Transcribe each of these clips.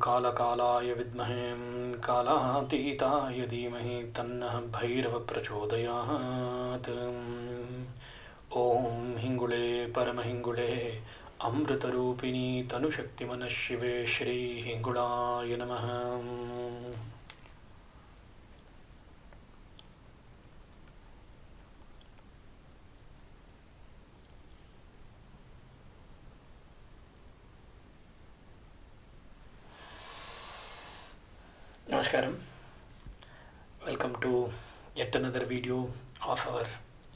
कालकालाय विद्महे कालातीताय धीमहि तन्नः भैरव प्रचोदयात्। ॐ हिंगुळे परमहिंगुळे अमृतरूपिणी तनुशक्तिमनः शिवे श्री हिंगुळाय नमः। Namaskaram. Welcome to yet another video of our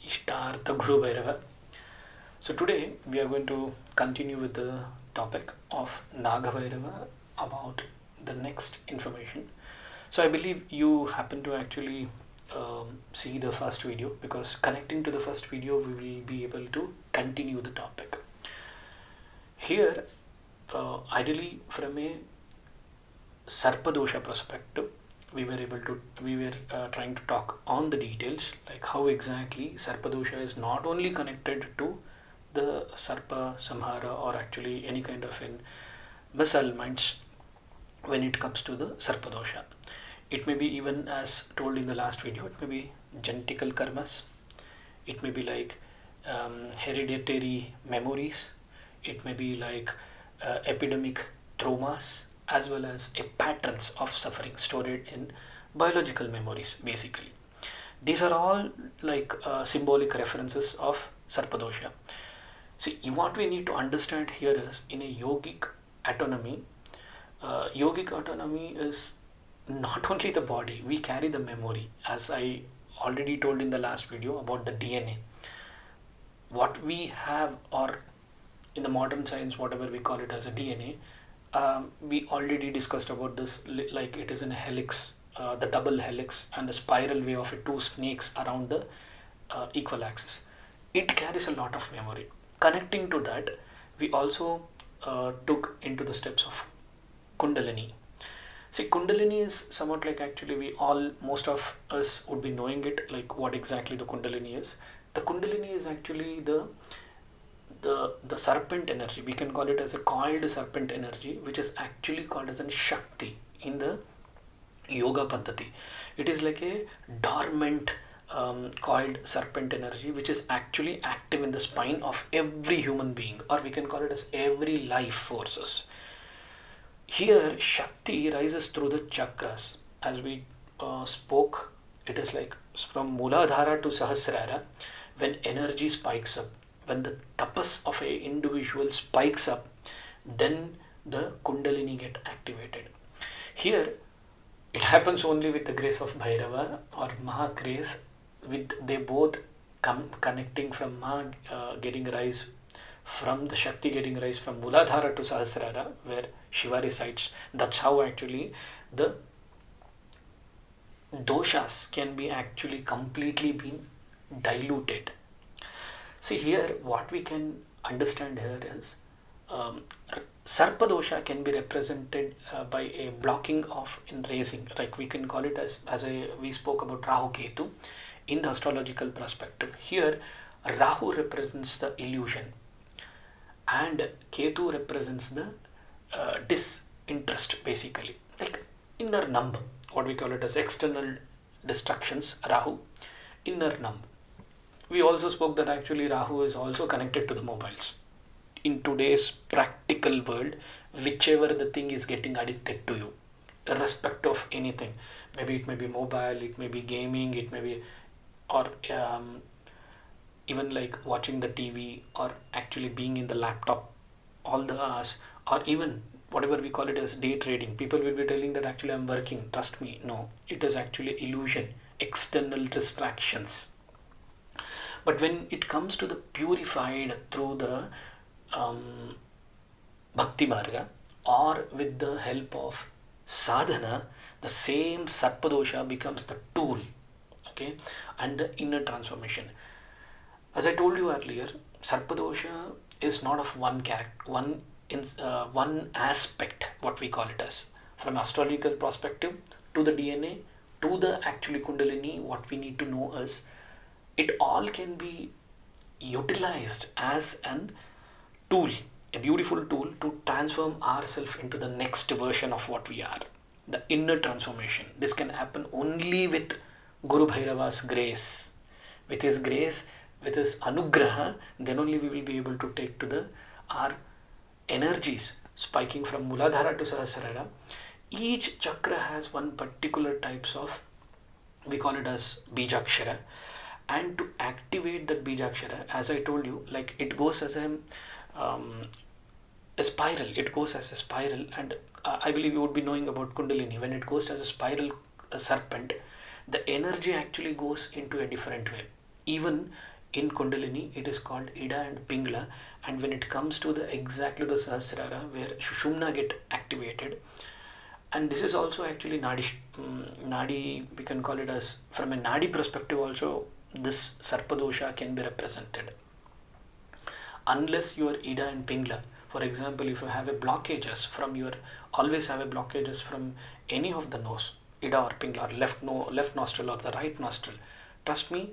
Aṣṭa Bhairava. So today we are going to continue with the topic of Nagabhairava about the next information. So I believe you happen to actually see the first video, because connecting to the first video we will be able to continue the topic. Here ideally from a Sarpa Dosha perspective, we were trying to talk on the details, like how exactly Sarpa Dosha is not only connected to the Sarpa Samhara or actually any kind of misalignments when it comes to the Sarpa Dosha. It may be, even as told in the last video, it may be genetical karmas, it may be like hereditary memories, it may be like epidemic traumas, as well as a patterns of suffering stored in biological memories. Basically, these are all like symbolic references of Sarpa Dosha. See, what we need to understand here is, in a yogic autonomy, is not only the body, we carry the memory, as I already told in the last video about the DNA. What we have, or in the modern science, whatever we call it as a DNA, we already discussed about this, like it is in a helix, the double helix and the spiral way of two snakes around the equal axis. It carries a lot of memory. Connecting to that, we also took into the steps of Kundalini. See, Kundalini is somewhat like, actually most of us would be knowing it, like what exactly the Kundalini is. The Kundalini is actually the serpent energy. We can call it as a coiled serpent energy, which is actually called as a Shakti in the yoga paddhati. It is like a dormant coiled serpent energy, which is actually active in the spine of every human being, or we can call it as every life forces. Here Shakti rises through the chakras. As we spoke, it is like from Muladhara to Sahasrara. When energy spikes up, when the tapas of a individual spikes up, then the Kundalini get activated. Here it happens only with the grace of Bhairava or Maha grace, with they both connecting from Maha getting rise from the Shakti, getting rise from Muladhara to Sahasrara, where Shiva resides. That's how actually the doshas can be actually completely been diluted. See, here what we can understand here is Sarpa Dosha can be represented by a blocking of in raising, like we can call it as we spoke about Rahu Ketu in the astrological perspective. Here Rahu represents the illusion and Ketu represents the disinterest, basically like inner numb, what we call it as external distractions. Rahu, inner numb. We also spoke that actually Rahu is also connected to the mobiles. In today's practical world, whichever the thing is getting addicted to you, irrespective of anything, maybe it may be mobile, it may be gaming, it may be, or even like watching the TV, or actually being in the laptop all the hours, or even whatever we call it as day trading. People will be telling that actually I'm working, trust me. No, it is actually illusion, external distractions. But when it comes to the purified through the Bhakti Marga, or with the help of Sadhana, the same Sarpa Dosha becomes the tool, okay, and the inner transformation. As I told you earlier, Sarpa Dosha is not of one aspect, what we call it as. From astrological perspective to the DNA to the actually Kundalini, what we need to know is it all can be utilized as an tool a beautiful tool to transform ourselves into the next version of what we are. The inner transformation. This can happen only with Guru Bhairava's grace. With his grace, with his anugraha, then only we will be able to take to the our energies spiking from Muladhara to Sahasrara. Each chakra has one particular types of, we call it as Bijakshara, and to activate that Bijakshara, as I told you, like it goes as a spiral. It goes as a spiral, and I believe you would be knowing about Kundalini. When it goes as a spiral, a serpent, the energy actually goes into a different way. Even in Kundalini, it is called Ida and Pingla, and when it comes to the exactly the Sahasrara, where Shushumna get activated, and this is also actually Nadi, we can call it as, from a Nadi perspective also, this Sarpa Dosha can be represented. Unless your Ida and Pingla, for example, if you have a blockages from your, always have a blockages from any of the nose, Ida or Pingla, or left nostril or the right nostril, trust me,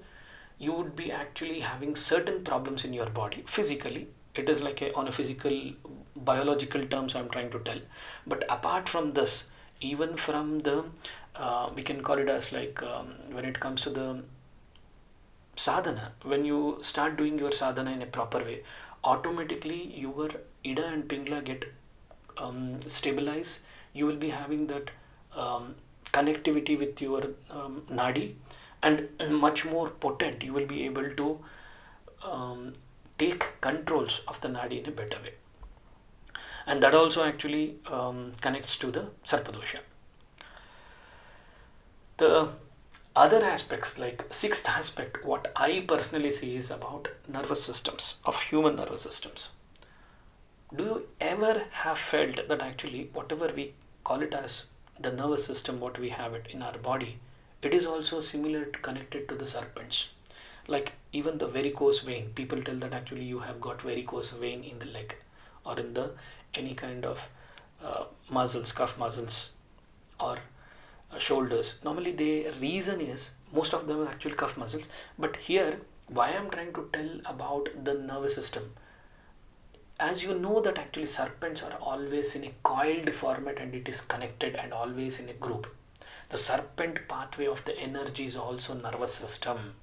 you would be actually having certain problems in your body physically. It is like on a physical, biological terms I'm trying to tell. But apart from this, even from the, we can call it as like, when it comes to the sadhana, when you start doing your sadhana in a proper way, automatically your Ida and Pingla get stabilized. You will be having that connectivity with your nadi, and much more potent. You will be able to take controls of the nadi in a better way, and that also actually connects to the Sarpa Dosha. The other aspects, like sixth aspect, what I personally see is about nervous systems, of human nervous systems. Do you ever have felt that actually whatever we call it as the nervous system, what we have it in our body, it is also similar connected to the serpents. Like even the varicose vein, people tell that actually you have got varicose vein in the leg or in the any kind of muscles, cuff muscles or shoulders. Normally the reason is most of them are actually cuff muscles, but here why I'm trying to tell about the nervous system, as you know that actually serpents are always in a coiled format and it is connected and always in a group. The serpent pathway of the energy is also nervous system.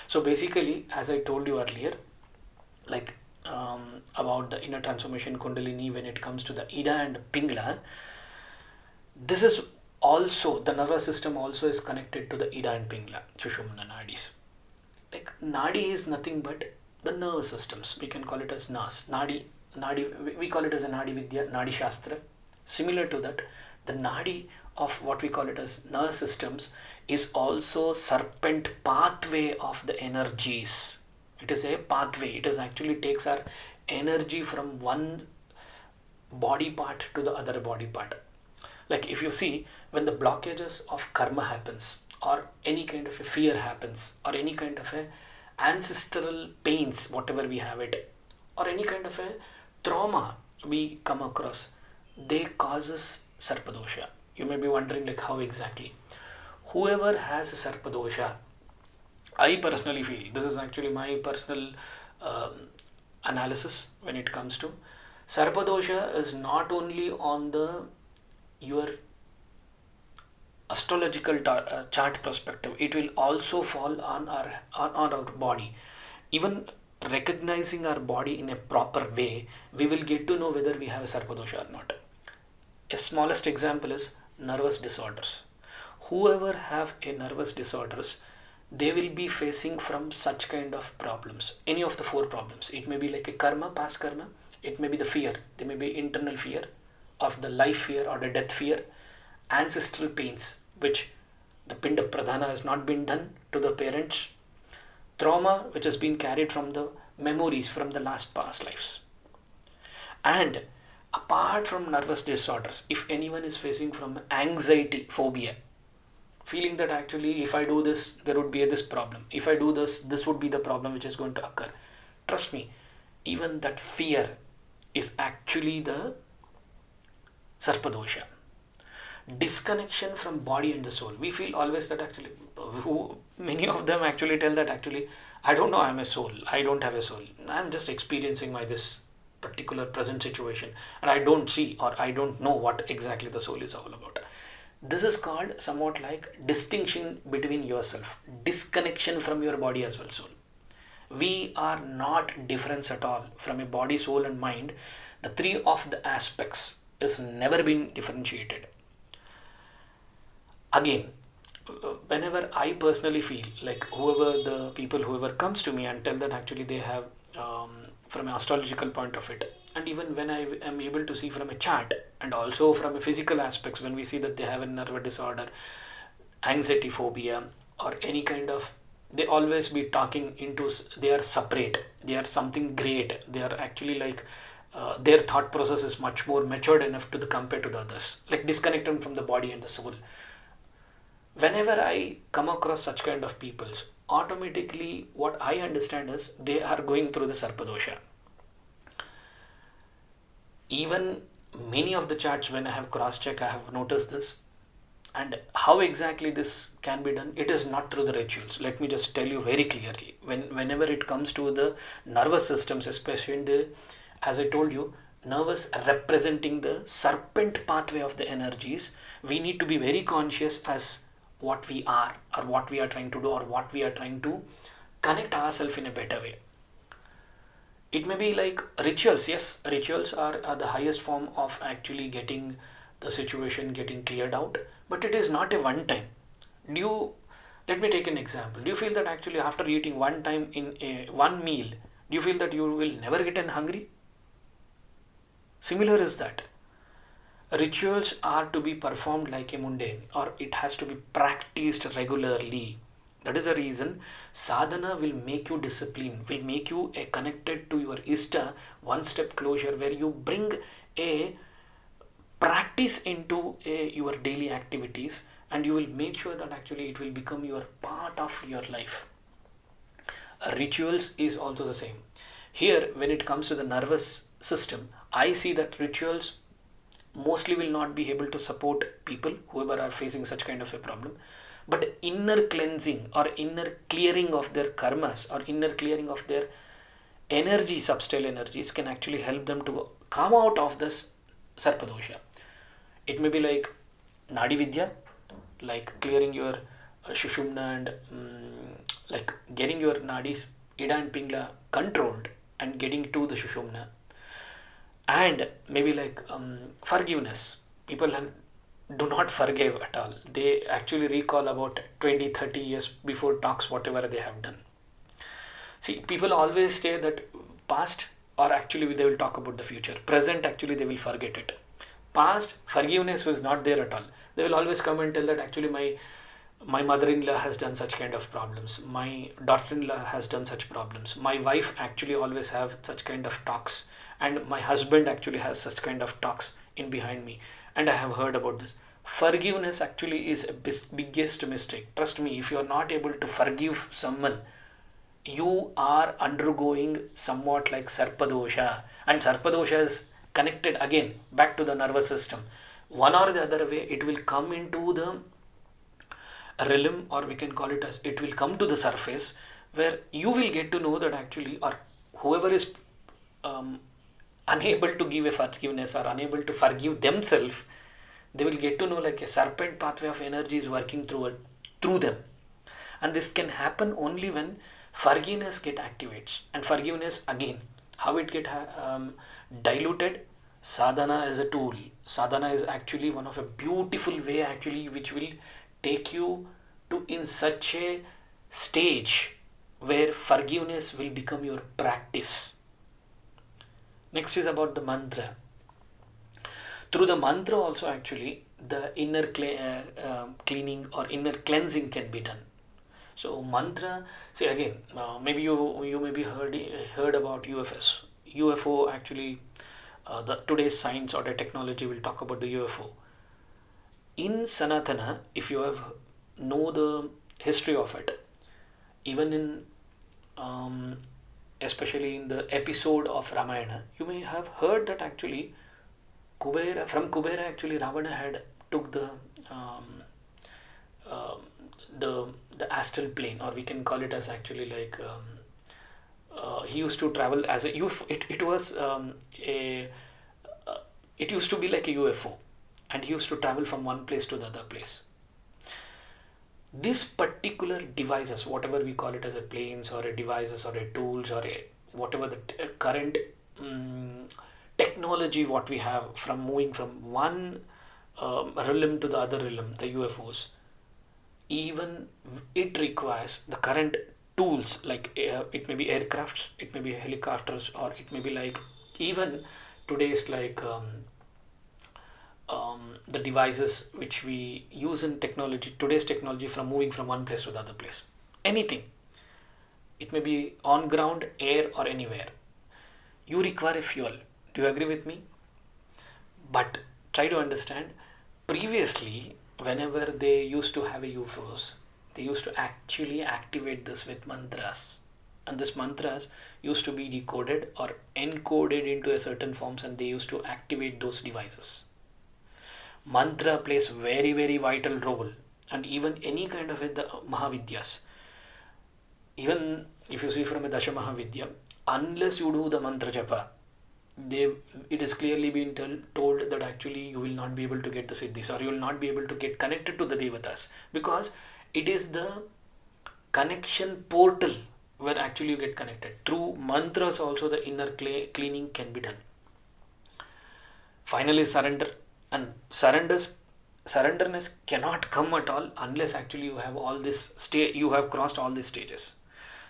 So basically, as I told you earlier, like about the inner transformation Kundalini, when it comes to the Ida and Pingla, this is also, the nervous system also is connected to the Ida and Pingla, Sushumna Nadis. Like Nadi is nothing but the nervous systems. We can call it as Nas. Nadi, we call it as a Nadi Vidya, Nadi Shastra. Similar to that, the Nadi of what we call it as nervous systems is also serpent pathway of the energies. It is a pathway. It is actually takes our energy from one body part to the other body part. Like if you see, when the blockages of karma happens, or any kind of a fear happens, or any kind of a ancestral pains, whatever we have it, or any kind of a trauma we come across, they causes Sarpa Dosha. You may be wondering like how exactly. Whoever has a Sarpa Dosha, I personally feel, this is actually my personal analysis when it comes to Sarpa Dosha is not only on the your astrological chart perspective, it will also fall on our body. Even recognizing our body in a proper way, we will get to know whether we have a Sarpa Dosha or not. A smallest example is nervous disorders. Whoever have a nervous disorders, they will be facing from such kind of problems. Any of the four problems. It may be like a karma, past karma. It may be the fear. There may be internal fear of the life fear or the death fear. Ancestral pains, which the Pinda Pradhana has not been done to the parents. Trauma, which has been carried from the memories from the last past lives. And apart from nervous disorders, if anyone is facing from anxiety, phobia, feeling that actually if I do this, there would be this problem. If I do this, this would be the problem which is going to occur. Trust me, even that fear is actually the Sarpa Dosha. Disconnection from body and the soul. We feel always that actually, many of them actually tell that actually, I don't know, I'm a soul. I don't have a soul. I'm just experiencing my this. particular present situation, and I don't see or I don't know what exactly the soul is all about. This is called somewhat like distinction between yourself, disconnection from your body as well, soul. We are not different at all from a body, soul, and mind. The three of the aspects is never been differentiated. Again, whenever I personally feel like whoever comes to me and tell that actually they have from an astrological point of it, and even when I am able to see from a chart and also from a physical aspects, when we see that they have a nerve disorder, anxiety phobia, or any kind of, they always be talking into they are separate, they are something great, they are actually like their thought process is much more matured enough to the compared to the others, like disconnected from the body and the soul. Whenever I come across such kind of peoples, automatically what I understand is they are going through the Sarpa Dosha. Even many of the charts, when I have cross-checked, I have noticed this. And how exactly this can be done? It is not through the rituals. Let me just tell you very clearly. Whenever it comes to the nervous systems, especially in the, as I told you, nervous representing the serpent pathway of the energies, we need to be very conscious as what we are or what we are trying to do or what we are trying to connect ourselves in a better way. It may be like rituals. Yes, rituals are the highest form of actually getting the situation getting cleared out, but it is not a one time. Do you, let me take an example. Do you feel that actually after eating one time in a one meal, do you feel that you will never get hungry? Similar is that. Rituals are to be performed like a mundane, or it has to be practiced regularly. That is the reason sadhana will make you disciplined, will make you connected to your Aṣṭa, one step closer, where you bring a practice into your daily activities, and you will make sure that actually it will become your part of your life. Rituals is also the same. Here, when it comes to the nervous system, I see that rituals mostly will not be able to support people whoever are facing such kind of a problem, but inner cleansing or inner clearing of their karmas or inner clearing of their energy, substyle energies, can actually help them to come out of this sarpa dosha. It may be like nadi vidya, like clearing your shushumna and like getting your nadis ida and pingla controlled and getting to the shushumna. And maybe like forgiveness. People do not forgive at all. They actually recall about 20, 30 years before talks whatever they have done. See, people always say that past, or actually they will talk about the future. Present, actually they will forget it. Past, forgiveness was not there at all. They will always come and tell that actually my mother-in-law has done such kind of problems. My daughter-in-law has done such problems. My wife actually always have such kind of talks. And my husband actually has such kind of talks in behind me. And I have heard about this. Forgiveness actually is a biggest mistake. Trust me, if you are not able to forgive someone, you are undergoing somewhat like sarpa dosha. And sarpa dosha is connected again back to the nervous system. One or the other way, it will come into the realm, or we can call it as it will come to the surface, where you will get to know that actually, or whoever is unable to give a forgiveness or unable to forgive themselves, they will get to know like a serpent pathway of energy is working through them. And this can happen only when forgiveness get activates. And forgiveness, again, how it get diluted? Sadhana is a tool. Sadhana is actually one of a beautiful way actually which will take you to in such a stage where forgiveness will become your practice. Next is about the mantra. Through the mantra also actually the inner cleaning or inner cleansing can be done. So mantra, see again, maybe you maybe heard about UFS. UFO actually, the today's science or the technology will talk about the UFO. In Sanatana, if you have know the history of it, even in especially in the episode of Ramayana, you may have heard that actually Kubera actually Ravana had took the astral plane, or we can call it as actually like he used to travel as a UFO. It was it used to be like a UFO, and he used to travel from one place to the other place. This particular devices, whatever we call it as a planes or a devices or a tools or a whatever the current technology what we have from moving from one realm to the other realm, the UFOs, even it requires the current tools, like it may be aircrafts, it may be helicopters, or it may be like even today's like the devices which we use in technology, today's technology, from moving from one place to the other place. Anything. It may be on ground, air, or anywhere. You require a fuel. Do you agree with me? But try to understand, previously, whenever they used to have a UFOs, they used to actually activate this with mantras. And this mantras used to be decoded or encoded into a certain forms, and they used to activate those devices. Mantra plays very, very vital role, and even any kind of the Mahavidyas. Even if you see from a Dasha Mahavidya, unless you do the mantra japa, it is clearly been told that actually you will not be able to get the siddhis, or you will not be able to get connected to the devatas, because it is the connection portal where actually you get connected. Through mantras also the inner cleaning can be done. Finally, surrender. And surrenderness cannot come at all unless actually you have all this you have crossed all these stages.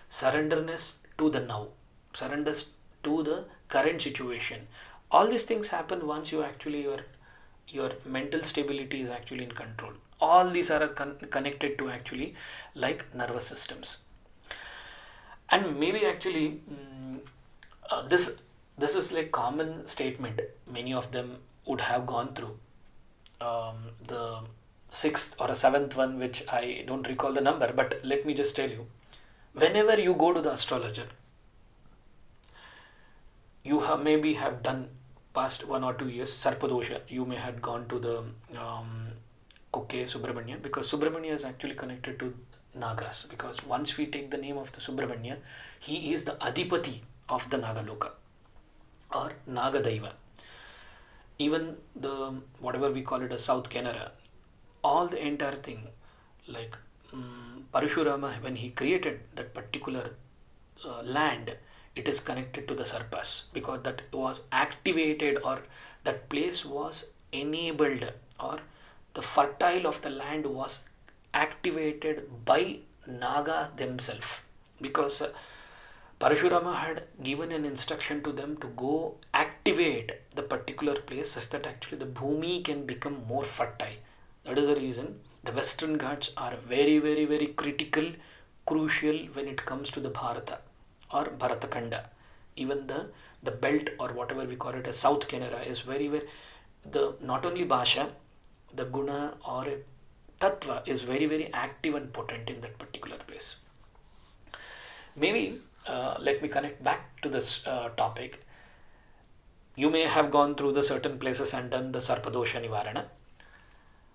Surrenderness to the now, surrenders to the current situation. All these things happen once you actually your mental stability is actually in control. All these are connected to actually like nervous systems. And maybe actually this is like common statement. Many of them would have gone through. The sixth or a seventh one, which I don't recall the number, but let me just tell you. Whenever you go to the astrologer, you maybe have done past 1 or 2 years Sarpa Dosha. You may have gone to the Kukke Subramanya, because Subramanya is actually connected to Nagas, because once we take the name of the Subramanya, he is the Adipati of the Naga Loka or Nagadaiva. Even the whatever we call it as South Canara, all the entire thing, like Parashurama, when he created that particular land, it is connected to the Sarpas, because that was activated, or that place was enabled, or the fertile of the land was activated by Naga themselves, because Parashurama had given an instruction to them to go activate the particular place such that actually the Bhumi can become more fertile. That is the reason the Western Ghats are very, very, very critical, crucial when it comes to the Bharata or Bharatakanda. Even the belt or whatever we call it as South Canara is very, very, not only Bhasha, the Guna or Tattva is very, very active and potent in that particular place. Maybe let me connect back to this topic. You may have gone through the certain places and done the Sarpa Dosha Nivarana.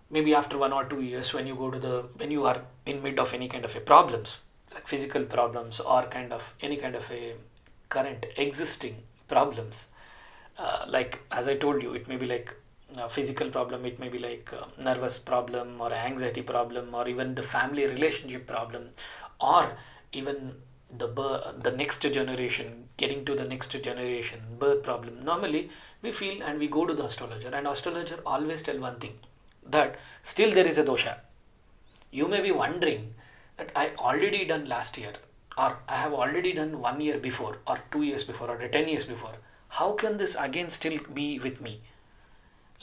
Maybe after 1 or 2 years, when you are in mid of any kind of a problems, like physical problems or any kind of a current existing problems, like as I told you, it may be like physical problem, it may be like nervous problem or anxiety problem, or even the family relationship problem, or even the next generation, getting to the next generation, birth problem. Normally we feel and we go to the astrologer, and astrologer always tell one thing, that still there is a dosha. You may be wondering that I already done last year, or I have already done 1 year before, or 2 years before, or 10 years before. How can this again still be with me?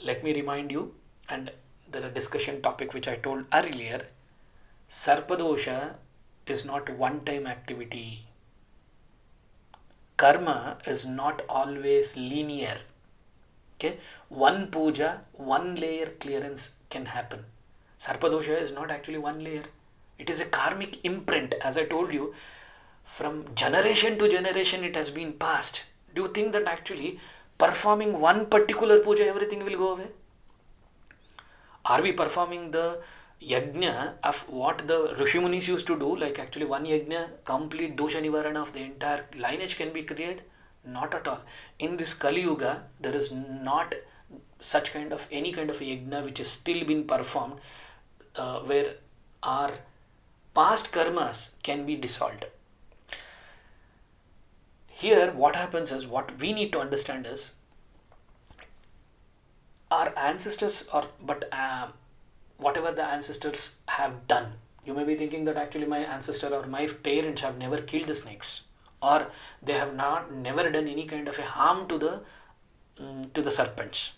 Let me remind you, and the discussion topic which I told earlier, Sarpa Dosha is not one-time activity. Karma is not always linear. Okay, one puja, one layer clearance can happen. Sarpa Dosha is not actually one layer. It is a karmic imprint. As I told you, from generation to generation it has been passed. Do you think that actually performing one particular puja everything will go away? Are we performing the yajna of what the Rishimunis used to do, like actually one yajna, complete dosha nivarana of the entire lineage can be created? Not at all. In this Kali Yuga, there is not such kind of any kind of yajna which is still been performed where our past karmas can be dissolved. Here, what happens is, what we need to understand is, our ancestors whatever the ancestors have done. You may be thinking that actually my ancestor or my parents have never killed the snakes, or they have never done any kind of a harm to the serpents.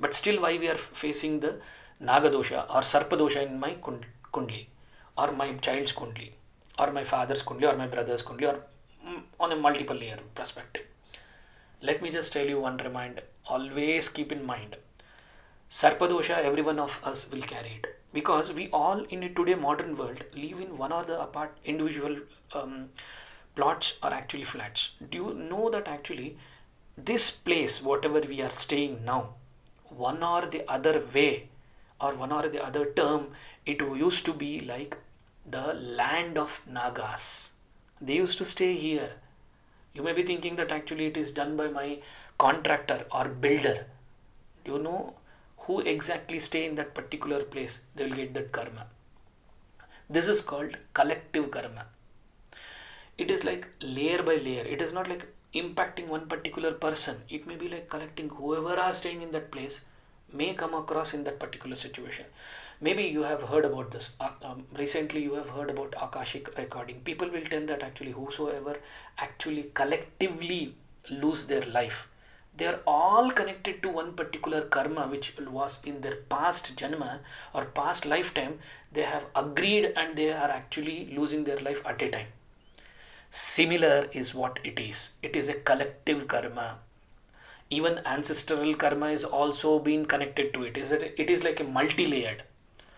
But still, why we are facing the Naga dosha or Sarpa dosha in my kundli, or my child's kundli, or my father's kundli, or my brother's kundli, or on a multiple layer perspective. Let me just tell you one reminder. Always keep in mind, Sarpa dosha, every one of us will carry it, because we all in a today modern world live in one or the apart individual plots or actually flats. Do you know that actually this place, whatever we are staying now, one or the other way or one or the other term, it used to be like the land of Nagas. They used to stay here. You may be thinking that actually it is done by my contractor or builder. Do you know who exactly stay in that particular place? They will get that karma. This is called collective karma. It is like layer by layer. It is not like impacting one particular person. It may be like collecting whoever are staying in that place may come across in that particular situation. Maybe you have heard about this. Recently you have heard about Akashic recording. People will tell that actually whosoever actually collectively lose their life, they are all connected to one particular karma which was in their past janma or past lifetime. They have agreed and they are actually losing their life at a time. Similar is what it is. It is a collective karma. Even ancestral karma is also being connected to it. It is like a multi-layered.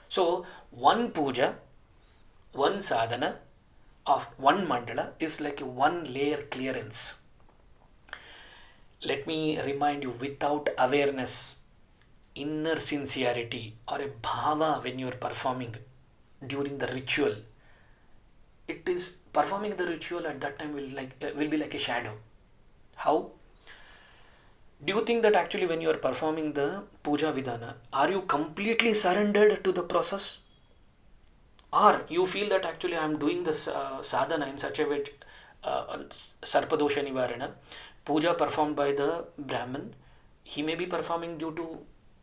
So one puja, one sadhana of one mandala is like a one layer clearance. Let me remind you, without awareness, inner sincerity or a bhava when you are performing during the ritual, it is performing the ritual at that time will be like a shadow. How? Do you think that actually when you are performing the puja vidhana, are you completely surrendered to the process? Or you feel that actually I am doing this sadhana in such a way, sarpa dosha nivarana, puja performed by the Brahmin, he may be performing due to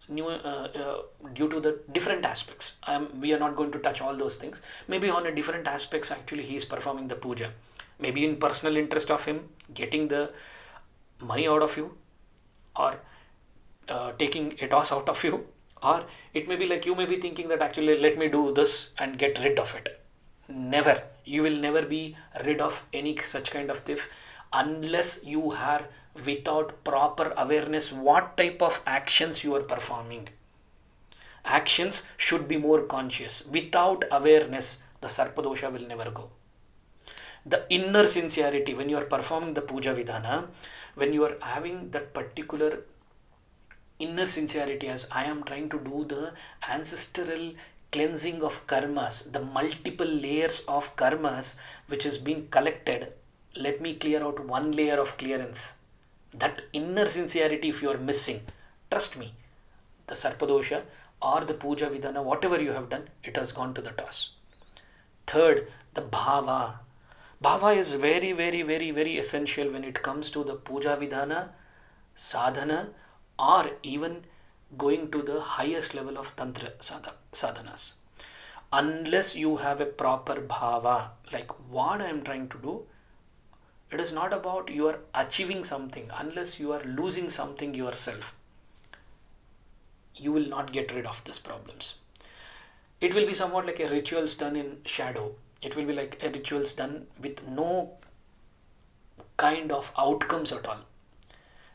the different aspects. We are not going to touch all those things. Maybe on a different aspects actually he is performing the puja. Maybe in personal interest of him getting the money out of you, or taking a toss out of you, or it may be like you may be thinking that actually let me do this and get rid of it. Never. You will never be rid of any such kind of thief unless you are without proper awareness what type of actions you are performing. Actions should be more conscious. Without awareness, the sarpadosha will never go. The inner sincerity when you are performing the puja vidhana, when you are having that particular inner sincerity as I am trying to do the ancestral cleansing of karmas, the multiple layers of karmas which has been collected, let me clear out one layer of clearance. That inner sincerity, if you are missing, trust me, the sarpadosha or the puja vidhana, whatever you have done, it has gone to the toss. Third, the bhava. Bhava is very, very, very, very essential when it comes to the puja vidhana, sadhana, or even going to the highest level of tantra sadhanas. Unless you have a proper bhava, like what I am trying to do, it is not about you are achieving something. Unless you are losing something yourself, you will not get rid of these problems. It will be somewhat like a rituals done in shadow. It will be like a rituals done with no kind of outcomes at all.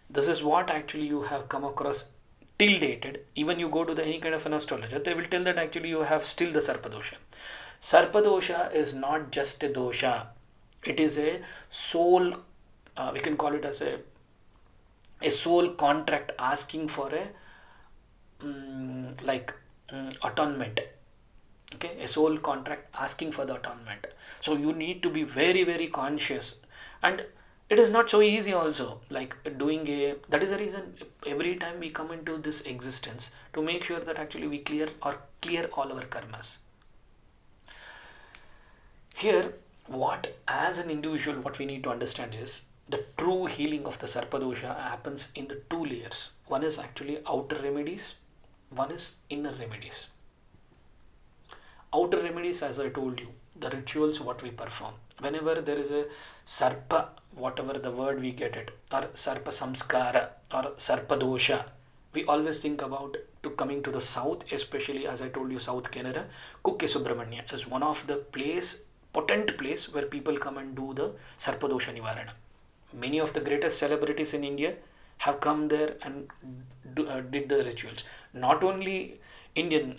This is what actually you have come across till dated. Even you go to any kind of an astrologer, they will tell that actually you have still the sarpa dosha. Sarpa dosha is not just a dosha. It is a soul, we can call it as a soul contract asking for a atonement. Okay, a soul contract asking for the atonement. So you need to be very, very conscious, and it is not so easy also, like doing a, that is the reason every time we come into this existence, to make sure that actually we clear all our karmas. Here, what as an individual, what we need to understand is the true healing of the Sarpa Dosha happens in the two layers. One is actually outer remedies, one is inner remedies. Outer remedies, as I told you, the rituals what we perform. Whenever there is a Sarpa, whatever the word we get it, or Sarpa Samskara or Sarpa Dosha, we always think about to coming to the south, especially as I told you, South Canada, Kukke Subramanya is one of the potent place where people come and do the Sarpa Dosha Nivarana. Many of the greatest celebrities in India have come there and did the rituals. Not only Indian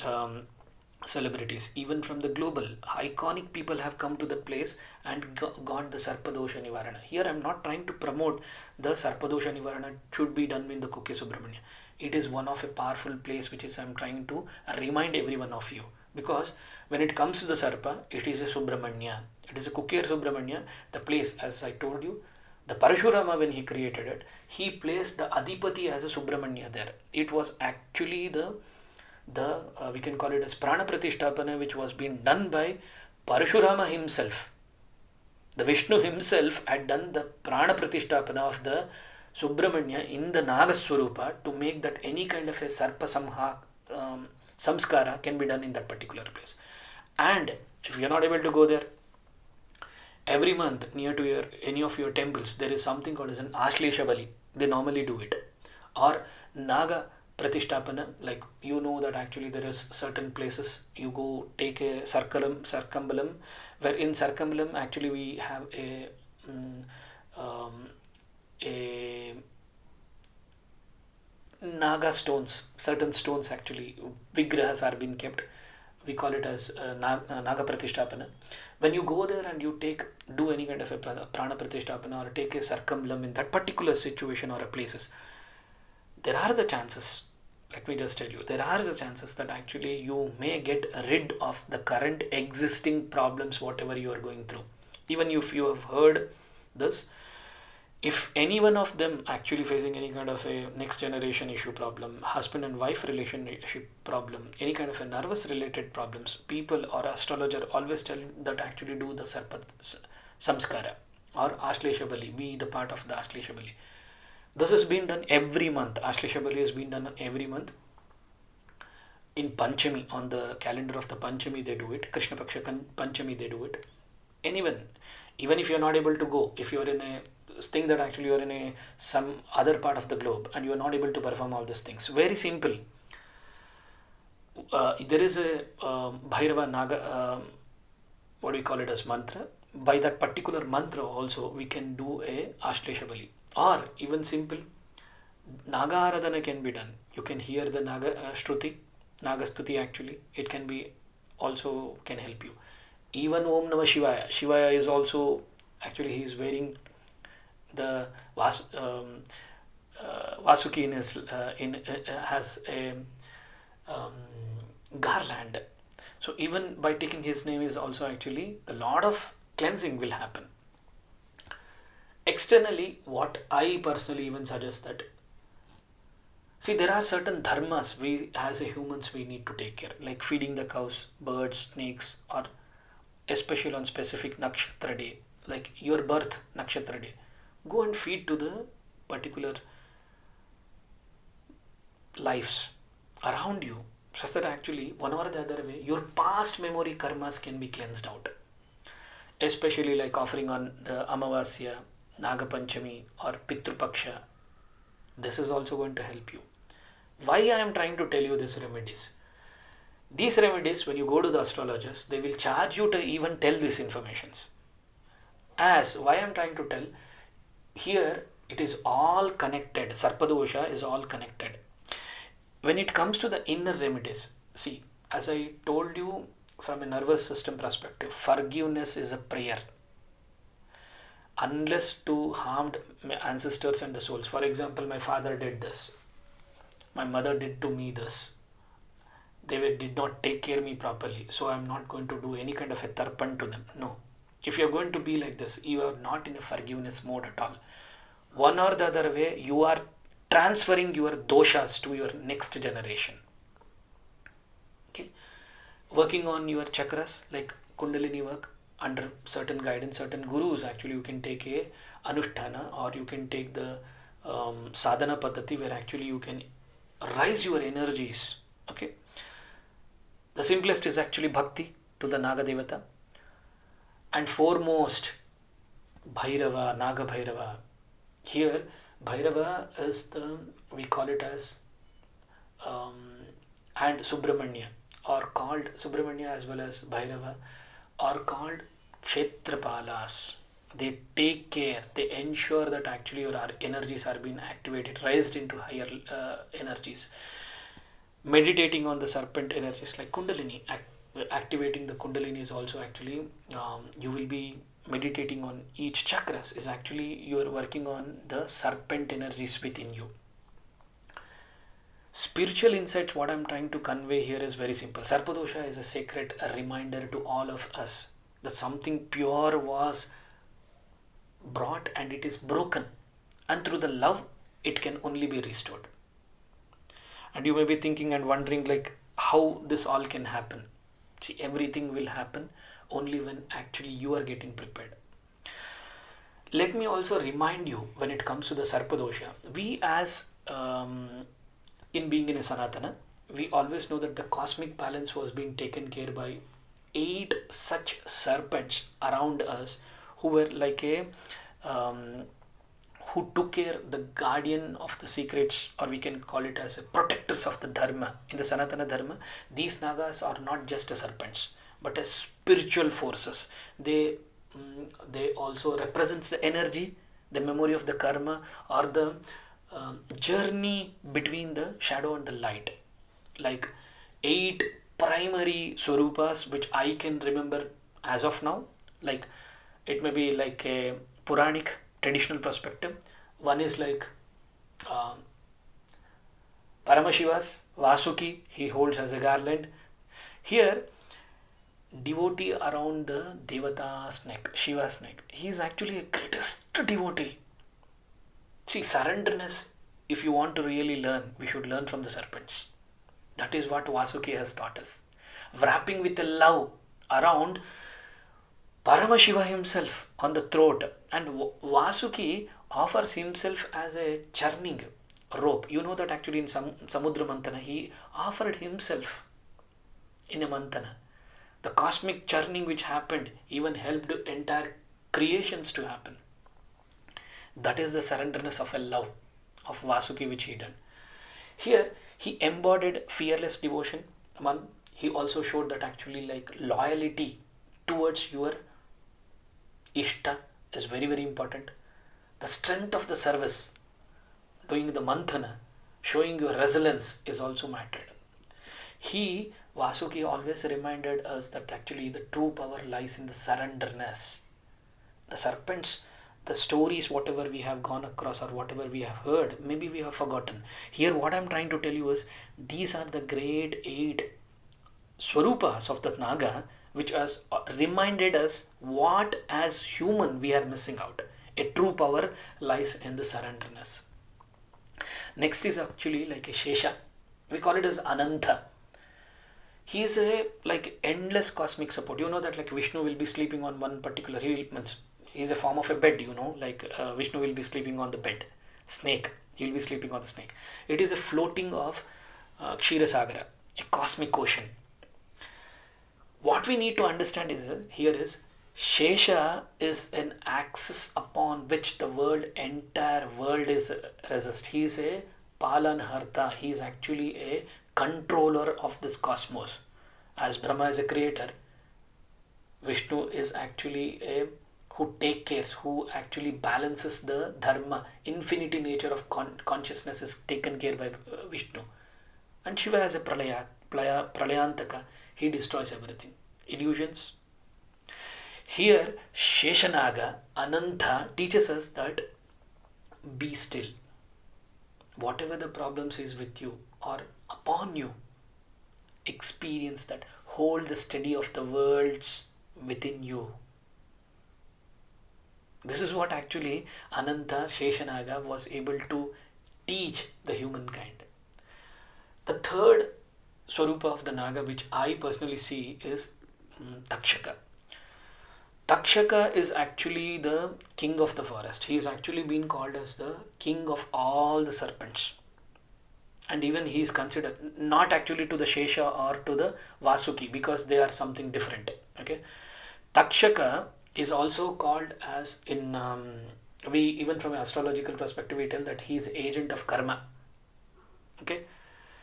celebrities, even from the global iconic people have come to the place and got the Sarpa Dosha Nivarana. Here I am not trying to promote the Sarpa Dosha Nivarana should be done in the Kukke Subramanya. It is one of a powerful place which is I am trying to remind every one of you, because when it comes to the Sarpa, it is a Subramanya. It is a Kukke Subramanya, the place, as I told you, the Parashurama, when he created it, he placed the Adipati as a Subramanya there. It was actually the we can call it as Prana Pratishtapana, which was being done by Parashurama himself. The Vishnu himself had done the Prana Pratishtapana of the Subramanya in the Naga Swarupa to make that any kind of a Sarpa Samskara can be done in that particular place. And if you are not able to go there, every month near to any of your temples, there is something called as an Ashlesha Bali. They normally do it. Or Naga Pratishtapana, like you know that actually there is certain places you go take a circumambulum, where in circumambulum actually we have a Naga stones, certain stones actually, vigrahas are being kept. We call it as Naga Pratishtapana. When you go there and you do any kind of a Prana Pratishtapana or take a circumambulum in that particular situation or a places, there are the chances, let me just tell you, there are the chances that actually you may get rid of the current existing problems, whatever you are going through. Even if you have heard this, if any one of them actually facing any kind of a next generation issue problem, husband and wife relationship problem, any kind of a nervous related problems, people or astrologer always tell that actually do the Sarpa Samskara or Ashlesha Bali, be the part of the Ashlesha Bali. This has been done every month. Ashlesha Bali has been done every month. In Panchami, on the calendar of the Panchami, they do it. Krishna Paksha Panchami, they do it. Even if you are not able to go, if you are in a thing that actually you are in some other part of the globe and you are not able to perform all these things, very simple. There is a Bhairava Naga, what do we call it as mantra. By that particular mantra also we can do a Ashlesha Bali. Or even simple, Naga Aradhana can be done. You can hear the Naga Shruti, Naga Stuti actually. It can be also can help you. Even Om Namah Shivaya. Shivaya is also actually he is wearing the Vasuki in his has a garland. So even by taking his name is also actually the lot of cleansing will happen. Externally, what I personally even suggest that, see, there are certain dharmas we as a humans we need to take care, like feeding the cows, birds, snakes, or especially on specific nakshatra day, like your birth nakshatra day, go and feed to the particular lives around you, such that actually one or the other way your past memory karmas can be cleansed out, especially like offering on Amavasya, Naga Panchami or Pitru Paksha. This is also going to help you. Why I am trying to tell you these remedies? These remedies, when you go to the astrologers, they will charge you to even tell these informations. As why I am trying to tell, here it is all connected. Sarpa Dosha is all connected. When it comes to the inner remedies, see, as I told you from a nervous system perspective, forgiveness is a prayer. Unless to harmed my ancestors and the souls. For example, my father did this. My mother did to me this. did not take care of me properly, so I'm not going to do any kind of a tarpan to them. No. If you're going to be like this, you are not in a forgiveness mode at all. One or the other way, you are transferring your doshas to your next generation. Okay, working on your chakras like Kundalini work under certain guidance, certain gurus. Actually, you can take a Anushtana, or you can take the Sadhana Paddhati, where actually you can rise your energies. Okay, the simplest is actually bhakti to the Naga Devata, and foremost Bhairava, Nāga Bhairava. Here, Bhairava is we call it as and Subramanya, or called Subramanya as well as Bhairava, are called Kshetrapalas. They take care, they ensure that actually your energies are being activated, raised into higher energies. Meditating on the serpent energies like Kundalini, activating the Kundalini is also actually, you will be meditating on each chakras, is actually you are working on the serpent energies within you. Spiritual insights, what I'm trying to convey here is very simple. Sarpa Dosha is a sacred reminder to all of us that something pure was brought and it is broken, and through the love it can only be restored. And you may be thinking and wondering like how this all can happen. See, everything will happen only when actually you are getting prepared. Let me also remind you, when it comes to the Sarpa Dosha, we as in being in a Sanatana, we always know that the cosmic balance was being taken care by 8 such serpents around us, who were like a who took care, the guardian of the secrets, or we can call it as a protectors of the dharma. In the Sanatana dharma, these Nagas are not just as serpents but as spiritual forces. They also represents the energy, the memory of the karma, or the journey between the shadow and the light. Like 8 primary swarupas which I can remember as of now. Like it may be like a Puranic traditional perspective. One is like Paramashiva's Vasuki, he holds as a garland. Here, devotee around the Devata's neck, Shiva's neck. He is actually a greatest devotee. See, surrenderness, if you want to really learn, we should learn from the serpents. That is what Vasuki has taught us. Wrapping with a love around Paramashiva himself on the throat, and Vasuki offers himself as a churning rope. You know that actually in Samudra Mantana, he offered himself in a Mantana. The cosmic churning which happened even helped entire creations to happen. That is the surrenderness of a love of Vasuki which he done. Here, he embodied fearless devotion. One, he also showed that actually like loyalty towards your Aṣṭa is very, very important. The strength of the service, doing the manthana, showing your resilience is also mattered. Vasuki always reminded us that actually the true power lies in the surrenderness. The serpents, the stories, whatever we have gone across or whatever we have heard, maybe we have forgotten. Here what I'm trying to tell you is, these are the great 8 swarupas of the Naga, which has reminded us what as human we are missing out. A true power lies in the surrenderness. Next is actually like a Shesha. We call it as Ananta. He is a like endless cosmic support. You know that like Vishnu will be sleeping on one particular, he is a form of a bed, you know, like Vishnu will be sleeping on the bed. Snake, he will be sleeping on the snake. It is a floating of Ksheerasagara, a cosmic ocean. What we need to understand is here is Shesha is an axis upon which the entire world is resist. He is a Palanharta. He is actually a controller of this cosmos. As Brahma is a creator, Vishnu is actually a who takes care, who actually balances the dharma. Infinity nature of consciousness is taken care by Vishnu. And Shiva has a pralayantaka. He destroys everything. Illusions. Here, Sheshanaga, Ananta, teaches us that be still. Whatever the problems is with you or upon you, experience that. Hold the steady of the worlds within you. This is what actually Ananta Sheshanaga was able to teach the humankind. The third Swarupa of the Naga, which I personally see, is Takshaka. Takshaka is actually the king of the forest. He is actually been called as the king of all the serpents. And even he is considered not actually to the Shesha or to the Vasuki, because they are something different. Okay, Takshaka is also called as in we, even from an astrological perspective, we tell that he is agent of karma. Okay,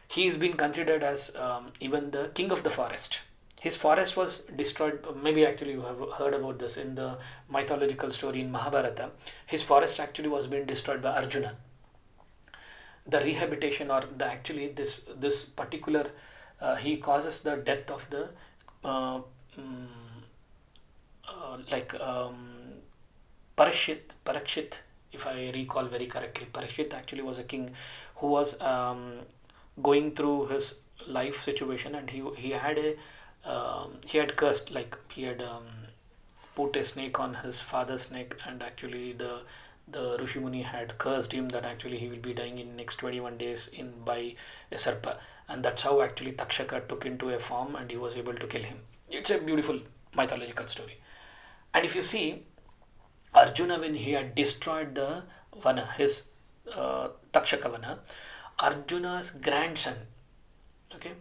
he is been considered as even the king of the forest. His forest was destroyed. Maybe actually you have heard about this in the mythological story in Mahabharata. His forest actually was being destroyed by Arjuna. The rehabilitation, or the actually this particular he causes the death of the Parikshit, if I recall very correctly. Parikshit actually was a king who was going through his life situation, and he had a he had cursed, like he had put a snake on his father's neck, and actually the Rishi Muni had cursed him that actually he will be dying in next 21 days by a Sarpa, and that's how actually Takshaka took into a form and he was able to kill him. It's a beautiful mythological story. And if you see, Arjuna, when he had destroyed the Vana, his Takshaka Vana, Arjuna's grandson, okay,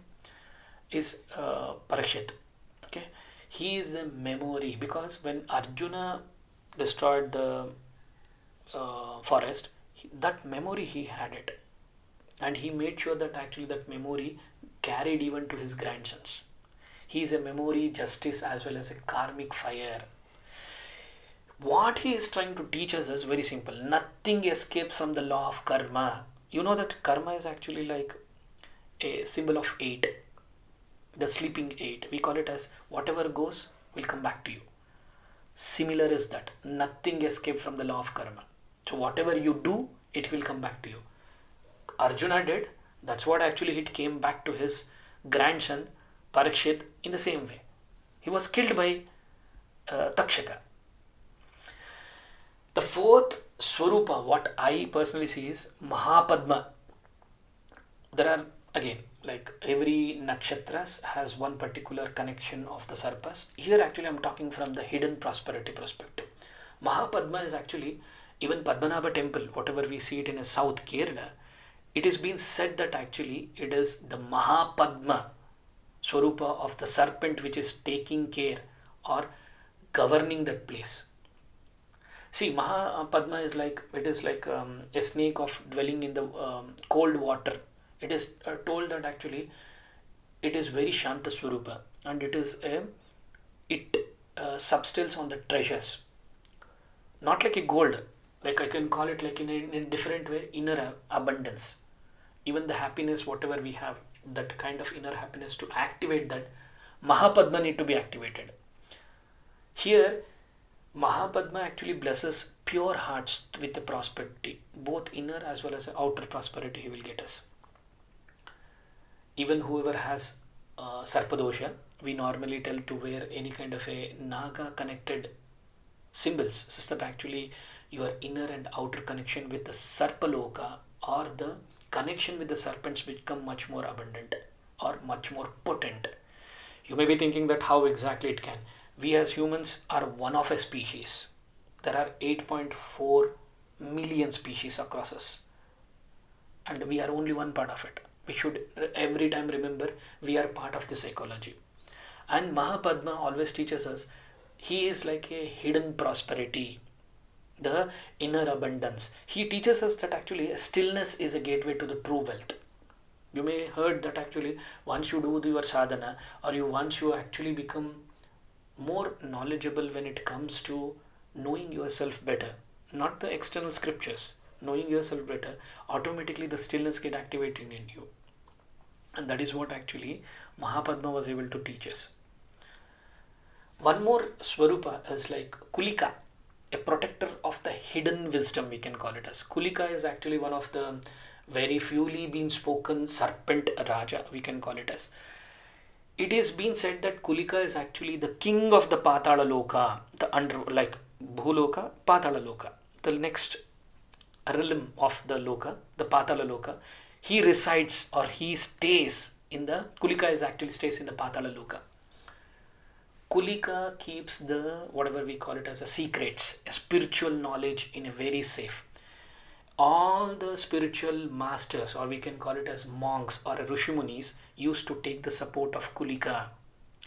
is Parikshit. Okay, he is the memory, because when Arjuna destroyed the forest, that memory he had it, and he made sure that actually that memory carried even to his grandsons. He is a memory, justice, as well as a karmic fire. What he is trying to teach us is very simple. Nothing escapes from the law of karma. You know that karma is actually like a symbol of 8, the sleeping 8. We call it as whatever goes will come back to you. Similar is that nothing escapes from the law of karma. So whatever you do, it will come back to you. Arjuna did. That's what actually it came back to his grandson Parikshit in the same way. He was killed by Takshaka. The fourth Swarupa, what I personally see, is Mahapadma. There are, again, like every nakshatras has one particular connection of the Sarpas. Here actually I'm talking from the hidden prosperity perspective. Mahapadma is actually, even Padmanabha temple, whatever we see it in a South Kerala, it is been said that actually it is the Mahapadma Swarupa of the serpent which is taking care or governing that place. See, Mahapadma is like, it is like a snake of dwelling in the cold water. It is told that actually it is very Shanta Swarupa, and it is it substills on the treasures. Not like a gold, like I can call it like in a different way, inner abundance. Even the happiness, whatever we have, that kind of inner happiness, to activate that, Mahapadma need to be activated. Here, Mahapadma actually blesses pure hearts with the prosperity, both inner as well as outer prosperity he will get us. Even whoever has Sarpa Dosha, we normally tell to wear any kind of a Naga connected symbols, so that actually your inner and outer connection with the Sarpaloka or the connection with the serpents become much more abundant or much more potent. You may be thinking that how exactly it can. We as humans are one of a species. There are 8.4 million species across us, and we are only one part of it. We should every time remember we are part of this ecology. And Mahapadma always teaches us he is like a hidden prosperity, the inner abundance. He teaches us that actually stillness is a gateway to the true wealth. You may heard that actually once you do your sadhana, or once you actually become more knowledgeable when it comes to knowing yourself better, not the external scriptures, knowing yourself better, automatically the stillness get activated in you. And that is what actually Mahapadma was able to teach us. One more Swarupa is like Kulika, a protector of the hidden wisdom, we can call it as. Kulika is actually one of the very fewly been spoken serpent Raja, we can call it as. it is been said that Kulika is actually the king of the Patala Loka, the under, like Bhuloka, Patala Loka, the next realm of the Loka, the Patala Loka. He resides or he stays in the Kulika is actually stays in the Patala Loka. Kulika keeps the whatever we call it as a secrets, a spiritual knowledge in a very safe. All the spiritual masters, or we can call it as monks or Rishimunis, used to take the support of Kulika.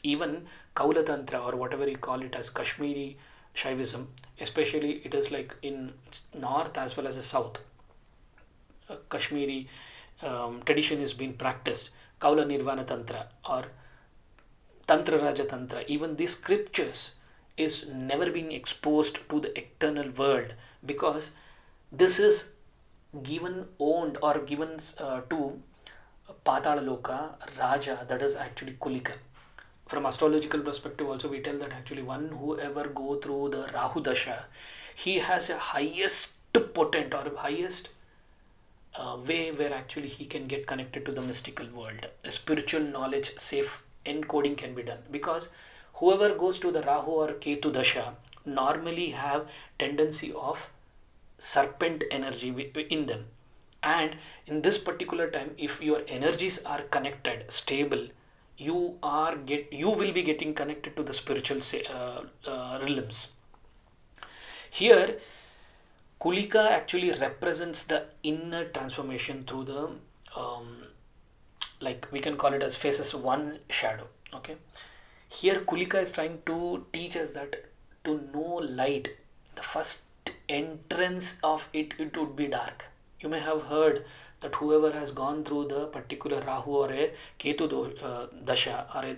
Even Kaula Tantra, or whatever you call it as Kashmiri Shaivism, especially it is like in north as well as the south. Kashmiri tradition is being practiced. Kaula Nirvana Tantra or Tantra Raja Tantra, even these scriptures is never being exposed to the external world, because this is given owned or given to Patala Loka Raja, that is actually Kulika. From astrological perspective also we tell that actually one whoever go through the Rahu Dasha, he has a highest potent or highest way where actually he can get connected to the mystical world. A spiritual knowledge safe encoding can be done, because whoever goes to the Rahu or Ketu Dasha normally have tendency of serpent energy in them, and in this particular time if your energies are connected stable, you will be getting connected to the spiritual realms. Here Kulika actually represents the inner transformation through the like we can call it as faces one shadow. Okay, here Kulika is trying to teach us that to know light, the first entrance of it would be dark. You may have heard that whoever has gone through the particular Rahu or a Ketu Dasha or a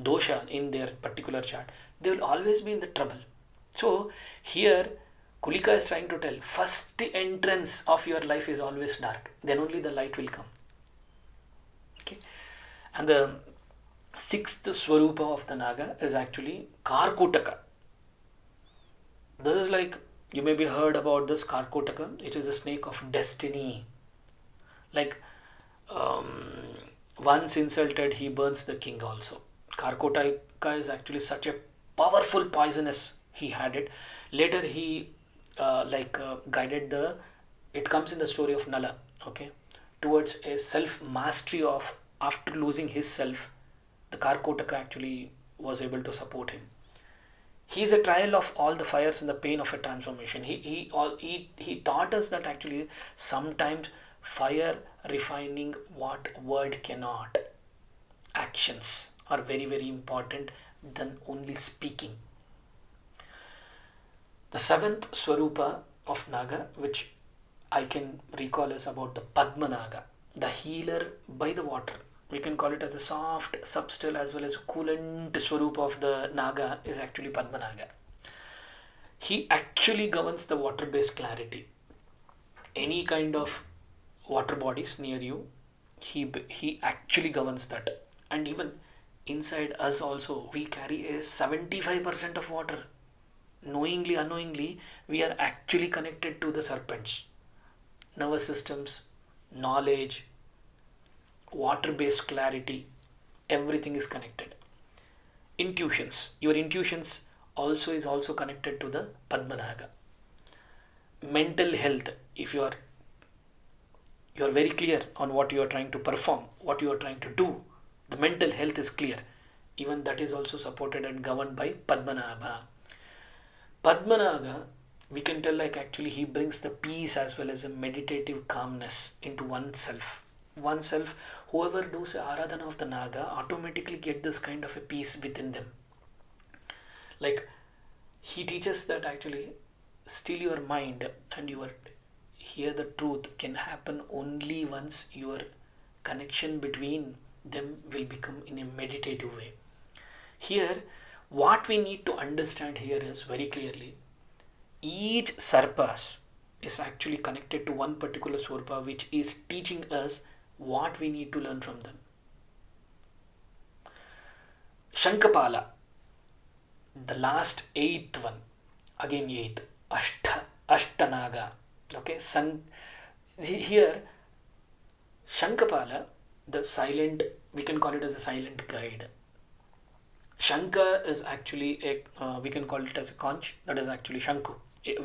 dosha in their particular chart, they will always be in the trouble. So here Kulika is trying to tell first entrance of your life is always dark, then only the light will come. Okay, and the sixth Swarupa of the Naga is actually Karkotaka. This is like, you may be heard about this Karkotaka. It is a snake of destiny. Like once insulted, he burns the king also. Karkotaka is actually such a powerful poisonous. He had it. Later he guided the. It comes in the story of Nala. Okay, towards a self mastery of after losing his self, the Karkotaka actually was able to support him. He is a trial of all the fires and the pain of a transformation. He taught us that actually sometimes fire refining what word cannot. Actions are very very important than only speaking. The seventh Swarupa of Naga, which I can recall, is about the Padma Naga, the healer by the water. We can call it as a soft, subtle as well as coolant Swarupa of the Naga is actually Padma Naga. He actually governs the water-based clarity. Any kind of water bodies near you, he actually governs that. And even inside us also, we carry a 75% of water. Knowingly, unknowingly, we are actually connected to the serpents. Nervous systems, knowledge, water-based clarity, everything is connected. Intuitions, your intuitions also is also connected to the Padmanaga. Mental health, if you are very clear on what you are trying to perform, what you are trying to do, the mental health is clear. Even that is also supported and governed by Padmanabha. Padmanaga, we can tell like actually he brings the peace as well as a meditative calmness into oneself. Oneself, whoever does a aradhana of the Naga automatically get this kind of a peace within them. Like he teaches that actually still your mind and your hear the truth can happen only once your connection between them will become in a meditative way. Here, what we need to understand here is very clearly, each sarpas is actually connected to one particular swarpa which is teaching us what we need to learn from them. Shankapala, the last eighth one, again eighth, Aṣṭa Nāgas. Okay, here Shankapala the silent, we can call it as a silent guide. Shankha is actually we can call it as a conch, that is actually Shanku,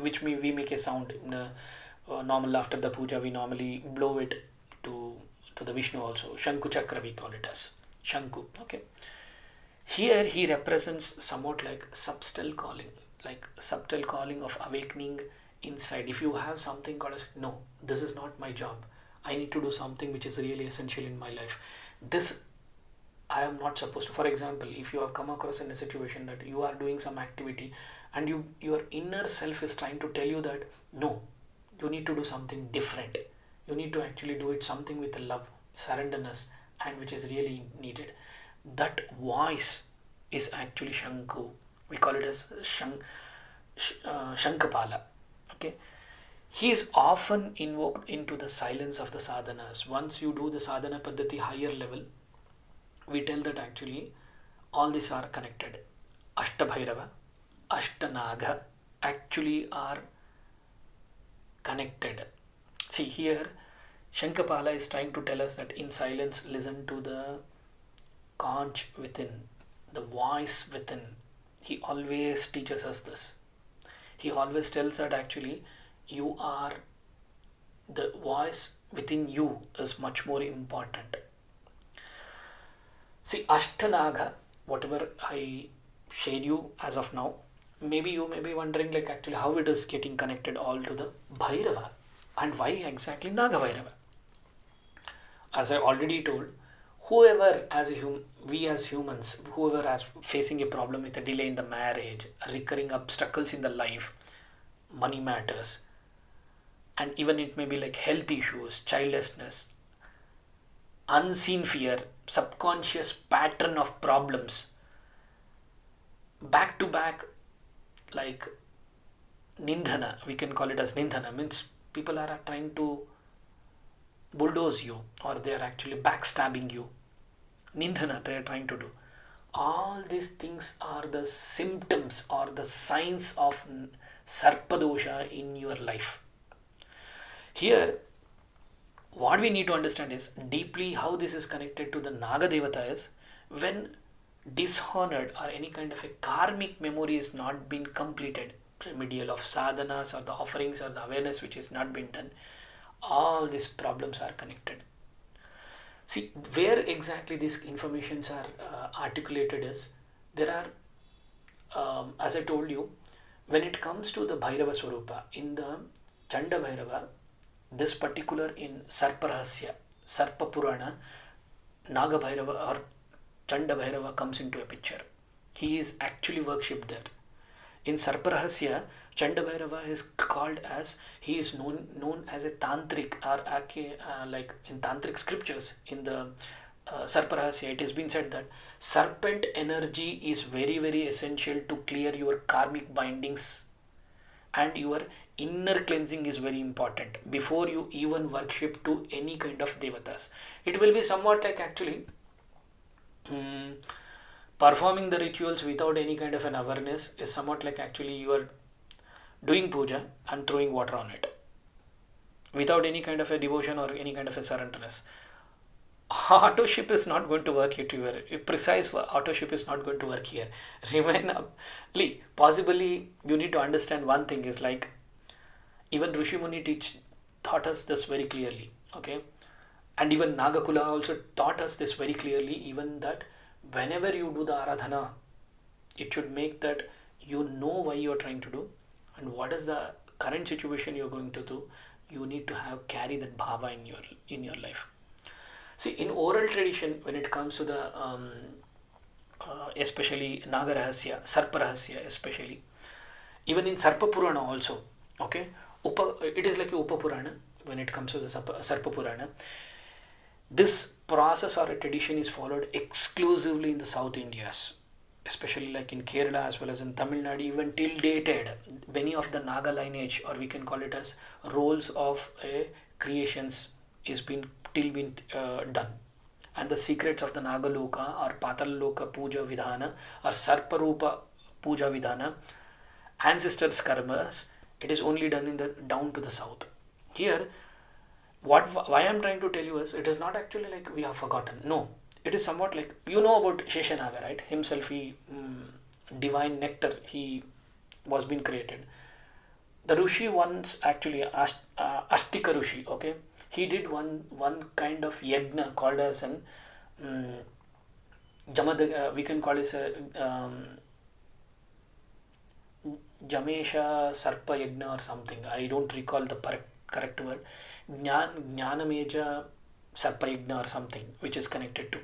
which we make a sound in normal after the puja. We normally blow it to the Vishnu also. Shanku Chakra we call it as Shanku. Okay. Here he represents somewhat like subtle calling of awakening inside. If you have something called as, no, this is not my job. I need to do something which is really essential in my life. This I am not supposed to. For example, if you have come across in a situation that you are doing some activity and your inner self is trying to tell you that no, you need to do something different. You need to actually do it something with love, surrenderness, and which is really needed. That voice is actually Shanku. We call it as Shankapala. Okay. He is often invoked into the silence of the sadhanas. Once you do the sadhana paddhati higher level, we tell that actually all these are connected. Aṣṭa Bhairava, Aṣṭa Nāgas actually are connected. See here, Shankapala is trying to tell us that in silence, listen to the conch within, the voice within. He always teaches us this. He always tells that actually you are, the voice within you is much more important. See, Aṣṭa Nāgas, whatever I shared you as of now, maybe you may be wondering like actually how it is getting connected all to the Bhairava and why exactly Nagabhairava. As I already told, whoever we as humans, whoever are facing a problem with a delay in the marriage, recurring obstacles in the life, money matters, and even it may be like health issues, childlessness, unseen fear, subconscious pattern of problems, back to back, like nindhana, we can call it as nindhana, means people are trying to bulldoze you or they are actually backstabbing you. Nindhana they are trying to do. All these things are the symptoms or the signs of Sarpa Dosha in your life. Here, what we need to understand is deeply how this is connected to the Naga Devata is when dishonored or any kind of a karmic memory is not been completed, remedial of sadhanas or the offerings or the awareness which is not been done, all these problems are connected. See, where exactly these informations are articulated is, there are, as I told you, when it comes to the Bhairava Swarupa, in the Chanda Bhairava, this particular in Sarparahasya, Sarpa Purana, Nagabhairava or Chanda Bhairava comes into a picture. He is actually worshipped there. In Sarparahasya, Chanda Bhairava is called as, he is known as a Tantric or like in Tantric scriptures, in the Sarparahasya, it has been said that serpent energy is very, very essential to clear your karmic bindings, and your inner cleansing is very important before you even worship to any kind of devatas. It will be somewhat like actually performing the rituals without any kind of an awareness is somewhat like actually you are doing puja and throwing water on it without any kind of a devotion or any kind of a surrenderness. Autoship is not going to work here. Precise autoship is not going to work here. Remain possibly you need to understand one thing is like even Rishi Muni taught us this very clearly. Okay, and even Nagakula also taught us this very clearly. Even that whenever you do the aradhana, it should make that you know why you are trying to do and what is the current situation you are going to do. You need to carry that bhava in your life. See, in oral tradition, when it comes to the especially Naga Rahasya, Sarpa Rahasya especially, even in Sarpa Purana also, okay, it is like a Upa Purana when it comes to the Sarpa Purana. This process or a tradition is followed exclusively in the South Indias, especially like in Kerala as well as in Tamil Nadu, even till dated. Many of the Naga lineage, or we can call it as roles of creations, is been done, and the secrets of the Naga Loka or Patal Loka Puja Vidhana or Sarparupa Puja Vidhana, ancestors karmas, it is only done in the down to the south. Here, why I'm trying to tell you is, it is not actually like we have forgotten. No, it is somewhat like, you know about Sheshanaga, right? Himself, he divine nectar, he was being created. The Rishi once actually, Ashtika Rishi, okay, he did one kind of yagna called as an we can call it a Jamesha Sarpa Yagna or something. I don't recall the correct word. Jnanameja Sarpa Yagna or something, which is connected to.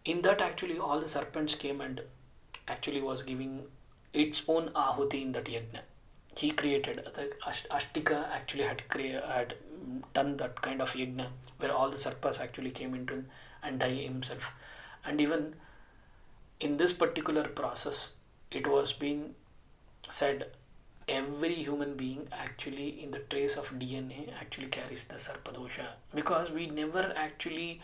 In that, actually, all the serpents came and actually was giving its own ahuti in that yagna. He created the Ashtika actually had done that kind of yagna where all the sarpas actually came into and die himself. And even in this particular process, it was being said every human being actually in the trace of DNA actually carries the Sarpa Dosha, because we never actually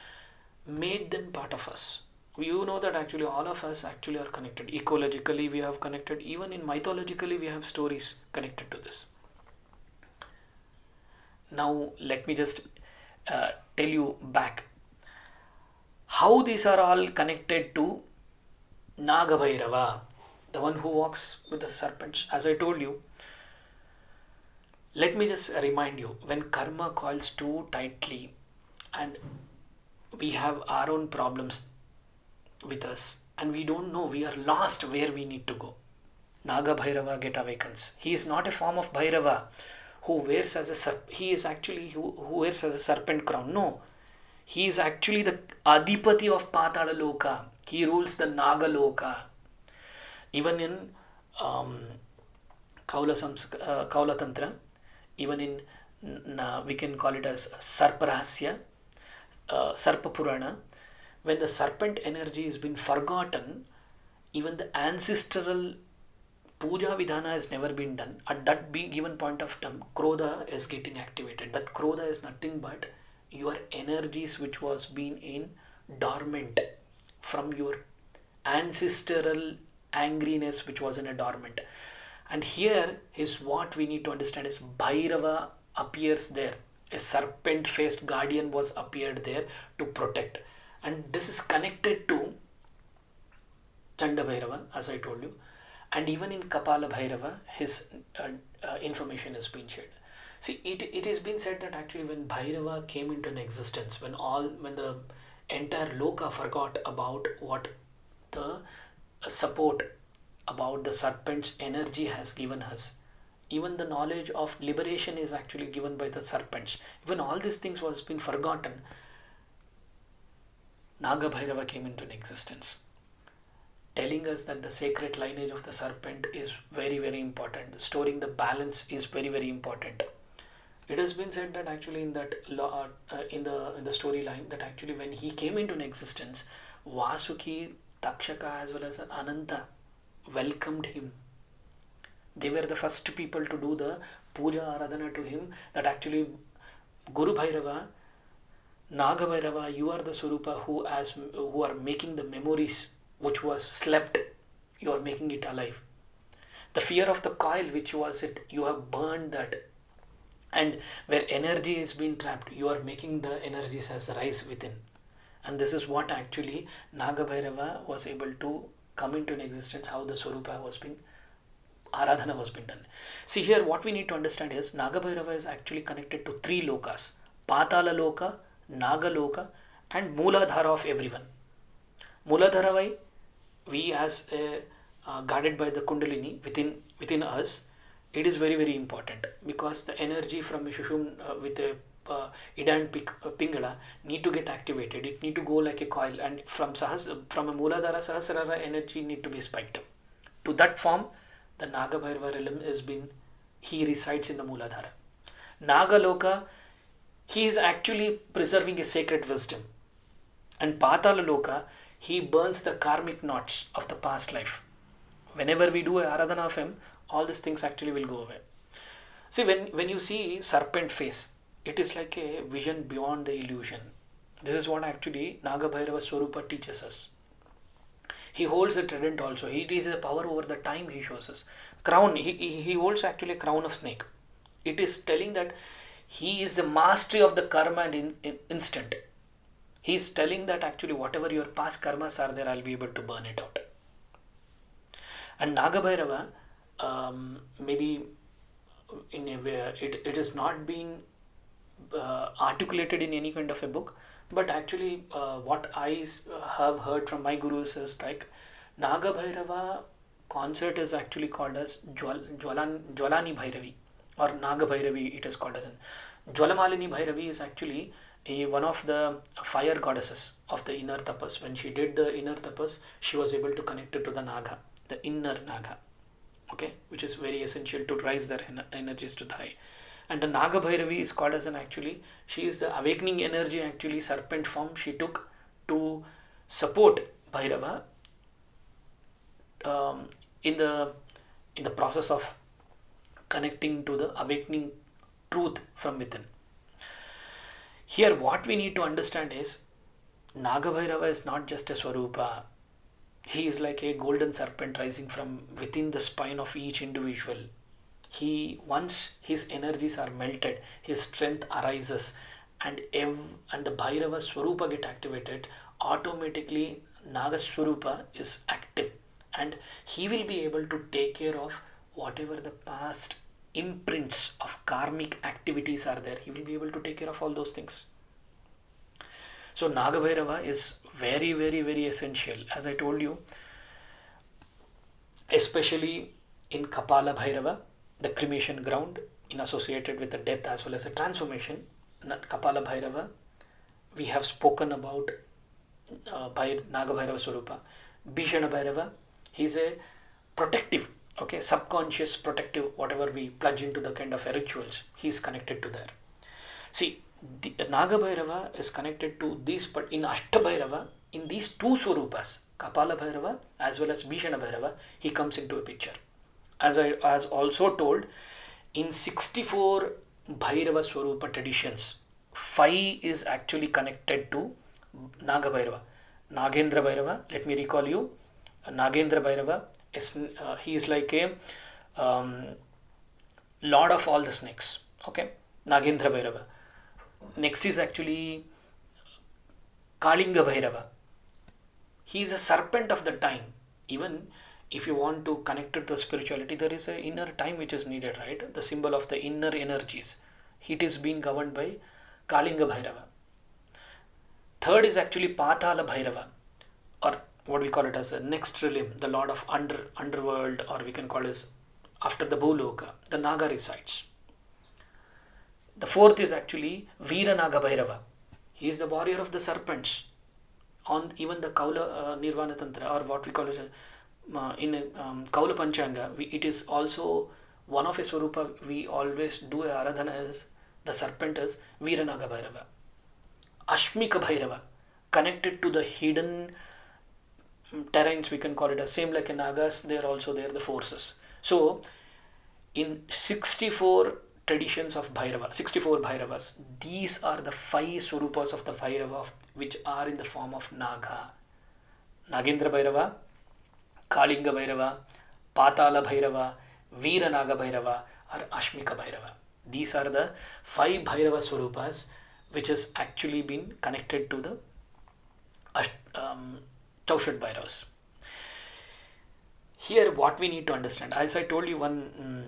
made them part of us. You know that actually all of us actually are connected. Ecologically we have connected, even in mythologically we have stories connected to this. Now let me just tell you back how these are all connected to Nagabhairava, the one who walks with the serpents. As I told you, let me just remind you, when karma coils too tightly and we have our own problems with us and we don't know, we are lost where we need to go, Nagabhairava get awakens. He is not a form of Bhairava who wears as a he is actually who wears as a serpent crown. No, he is actually the Adipati of Patala Loka. He rules the Naga Loka. Even in Kaula Tantra, even in we can call it as Sarparahasya, Sarpa Purana, when the serpent energy has been forgotten, even the ancestral puja vidhana has never been done. At that given point of time, Krodha is getting activated. That Krodha is nothing but your energies which was being in dormant from your ancestral angriness which was in a dormant. And here is what we need to understand is Bhairava appears there. A serpent faced guardian was appeared there to protect. And this is connected to Chanda Bhairava, as I told you. And even in Kapala Bhairava, his information has been shared. See, it has been said that actually when Bhairava came into an existence, when the entire Loka forgot about what the support about the serpent's energy has given us, even the knowledge of liberation is actually given by the serpents. Even all these things was been forgotten, Nagabhairava came into an existence, telling us that the sacred lineage of the serpent is very, very important. Storing the balance is very, very important. It has been said that actually in that in the storyline that actually when he came into an existence, Vasuki, Takshaka as well as Ananta welcomed him. They were the first people to do the puja aradhana to him, that actually Guru Bhairava, Naga Bhairava, you are the Swarupa who are making the memories which was slept, you are making it alive. The fear of the coil which was it, you have burned that. And where energy is being trapped, you are making the energies as rise within. And this is what actually Nagabhairava was able to come into an existence, how the Swarupa was being, Aradhana was being done. See here, what we need to understand is Nagabhairava is actually connected to three lokas: Patala Loka, Naga Loka, and Mooladhara of everyone. Mooladhara, we as guarded by the Kundalini within us, it is very, very important, because the energy from Shushum with a Ida and Pingala need to get activated. It need to go like a coil, and from a Mooladhara Sahasrara energy need to be spiked up. To that form, the Nagabhairava realm he resides in the Mooladhara. Naga Loka, he is actually preserving a sacred wisdom. And Patala Loka, he burns the karmic knots of the past life. Whenever we do a Aradhana of him, all these things actually will go away. See, when you see serpent face, it is like a vision beyond the illusion. This is what actually Nagabhairava Swarupa teaches us. He holds a trident also. He is a power over the time he shows us. Crown, he holds actually a crown of snake. It is telling that he is the mastery of the karma and instant. He is telling that actually whatever your past karmas are there, I'll be able to burn it out. And Nagabhairava, maybe in a way, it has not been articulated in any kind of a book, but actually what I have heard from my gurus is like Nagabhairava concert is actually called as Jwalani Bhairavi, or Naga Bhairavi it is called as. Jwalamalini Bhairavi is actually one of the fire goddesses of the inner tapas. When she did the inner tapas, she was able to connect it to the Naga, the inner Naga, okay, which is very essential to rise their energies to the high. And the Naga Bhairavi is called as she is the awakening energy, actually serpent form she took to support Bhairava in the process of connecting to the awakening truth from within. Here what we need to understand is Nagabhairava is not just a Swarupa. He is like a golden serpent rising from within the spine of each individual. Once his energies are melted, his strength arises, and the Bhairava Swarupa get activated, automatically Naga Swarupa is active, and he will be able to take care of whatever the past imprints of karmic activities are there. He will be able to take care of all those things. So Nagabhairava is very, very, very essential. As I told you, especially in Kapala Bhairava, the cremation ground, in associated with the death as well as the transformation, Kapala Bhairava, we have spoken about Nagabhairava Swarupa. Bhishana Bhairava, he is a protective, okay, subconscious protective, whatever we plunge into the kind of rituals, he is connected to there. See, the Nagabhairava is connected to these, but in Aṣṭa Bhairava, in these two Swarupas, Kapala Bhairava as well as Bhishana Bhairava, he comes into a picture. As I also told, in 64 Bhairava Swarupa traditions, 5 is actually connected to Nagabhairava. Nagendra Bhairava, let me recall you, Nagendra Bhairava, he is like a lord of all the snakes, okay, Nagendra Bhairava. Next is actually Kalinga Bhairava. He is a serpent of the time. Even if you want to connect it to spirituality, there is an inner time which is needed, right? The symbol of the inner energies. It is being governed by Kalinga Bhairava. Third is actually Patala Bhairava, or what we call it as a next realm, the lord of underworld, or we can call it as after the Bhuloka, the Naga resides. The fourth is actually Veera Nagabhairava. He is the warrior of the serpents. On even the Kaula Nirvana Tantra, or what we call it in Kaula Panchanga, it is also one of a Swarupa. We always do a Aradhana as the serpent is Veera Nagabhairava. Ashmika Bhairava, connected to the hidden terrains, we can call it as same like a Nagas, they are also there, the forces. So in 64 traditions of Bhairava, 64 Bhairavas, these are the 5 Swarupas of the Bhairava which are in the form of Naga. Nagendra Bhairava, Kalinga Bhairava, Patala Bhairava, Veera Naga Bhairava, or Ashmika Bhairava. These are the 5 Bhairava Swarupas which has actually been connected to the Chaushat Bhairavas. Here what we need to understand, as I told you, one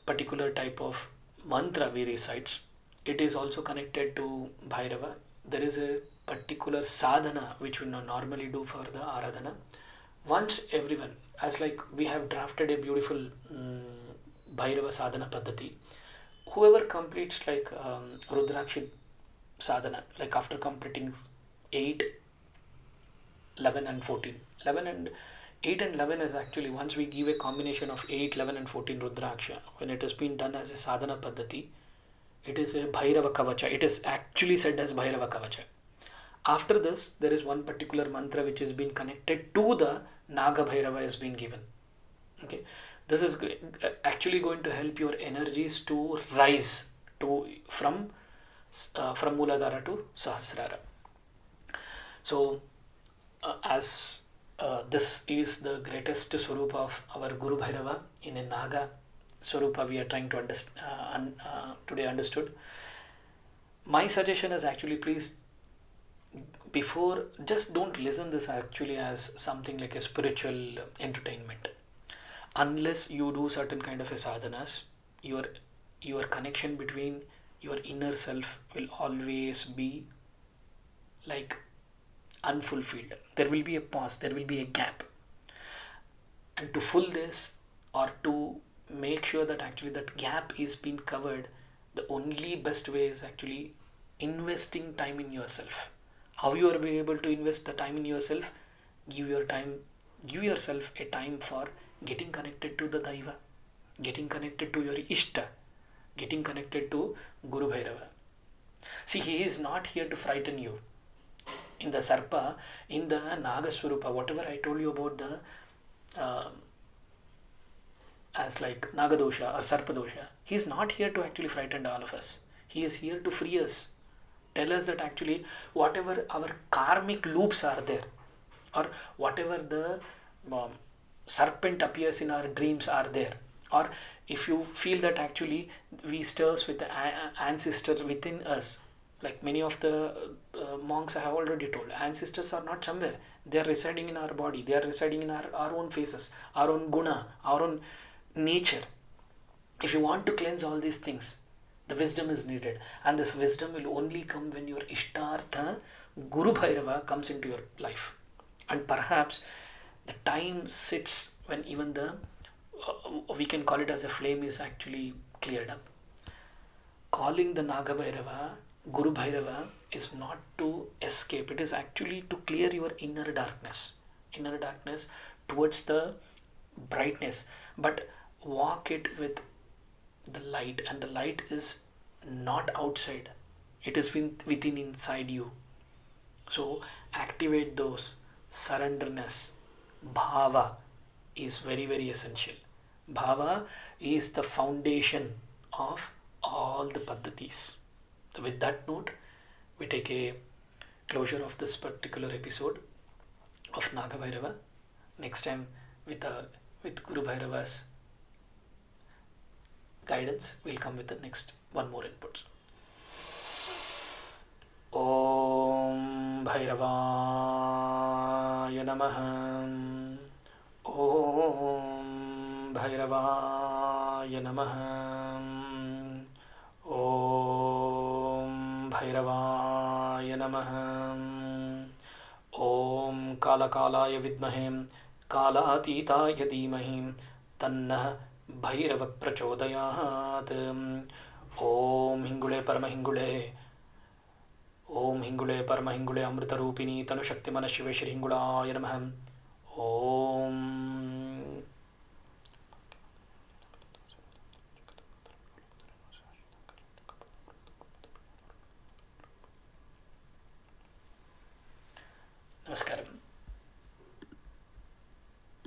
particular type of mantra we recite, it is also connected to Bhairava. There is a particular sadhana which we normally do for the Aradhana. Once everyone, as like we have drafted a beautiful Bhairava sadhana paddhati, whoever completes like Rudrakshit sadhana, like after completing 8, 11 and 14. 8 and 11 is actually, once we give a combination of 8, 11 and 14 Rudraksha, when it has been done as a sadhana paddhati, it is a Bhairava Kavacha. It is actually said as Bhairava Kavacha. After this, there is one particular mantra which has been connected to the Naga Bhairava has been given. Okay, this is actually going to help your energies to rise from Muladhara to Sahasrara. So as this is the greatest Swarupa of our Guru Bhairava in a Naga Swarupa we are trying to today understood. My suggestion is actually, please, before, just don't listen this actually as something like a spiritual entertainment. Unless you do certain kind of a sadhanas, your connection between your inner self will always be like unfulfilled. There will be a pause, there will be a gap, and to fill this, or to make sure that actually that gap is being covered, the only best way is actually investing time in yourself. How you are be able to invest the time in yourself? Give yourself a time for getting connected to the Daiva, getting connected to your Aṣṭa, getting connected to Guru Bhairava. See, he is not here to frighten you. In the Sarpa, in the Naga Swarupa, whatever I told you about the as like Naga Dosha or Sarpa Dosha, he is not here to actually frighten all of us. He is here to free us. Tell us that actually whatever our karmic loops are there, or whatever the serpent appears in our dreams are there, or if you feel that actually we stirs with the ancestors within us, like many of the monks I have already told, ancestors are not somewhere, they are residing in our body, they are residing in our own faces, our own guna, our own nature. If you want to cleanse all these things, the wisdom is needed, and this wisdom will only come when your Ishtartha Guru Bhairava comes into your life. And perhaps the time sits when even the we can call it as a flame is actually cleared up. Calling the Nagabhairava Guru Bhairava is not to escape, it is actually to clear your inner darkness towards the brightness, but walk it with the light, and the light is not outside, it is within inside you. So activate those. Surrenderness, bhava, is very, very essential. Bhava is the foundation of all the paddhatis. So with that note, we take a closure of this particular episode of Nagabhairava. Next time, with Guru Bhairava's guidance, we'll come with the next one more input. Om Bhairavaya Namaha. Om Bhairavaya Namaha. Om Bhairavaya Namaha. Om Kalakalaya Vidmahe Kalatitaya Dhimahi Tannah Bhairava Prachodayat. Om Hingule Paramahingule. Om Hingule Paramahingule Amritarupini Tanu Shakti Mana Shiva Shri Hingulaya Namaha. Om. Namaskaram.